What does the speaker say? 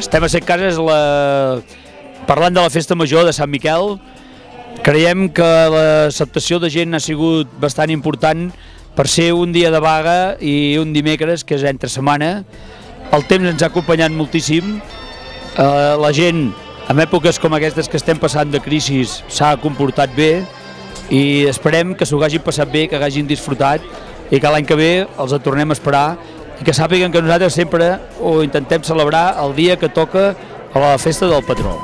Estem a Set Cases parlant de la festa major de Sant Miquel. Creiem que l'acceptació de gent ha sigut bastant important per ser un dia de vaga i un dimecres, que és entre setmana. El temps ens ha acompanyat moltíssim. La gent, en èpoques com aquestes que estem passant de crisi, s'ha comportat bé i esperem que s'ho hagin passat bé, que hagin disfrutat i que l'any que ve els tornem a esperar i que sàpiguen que nosaltres sempre ho intentem celebrar el dia que toca a la festa del patró.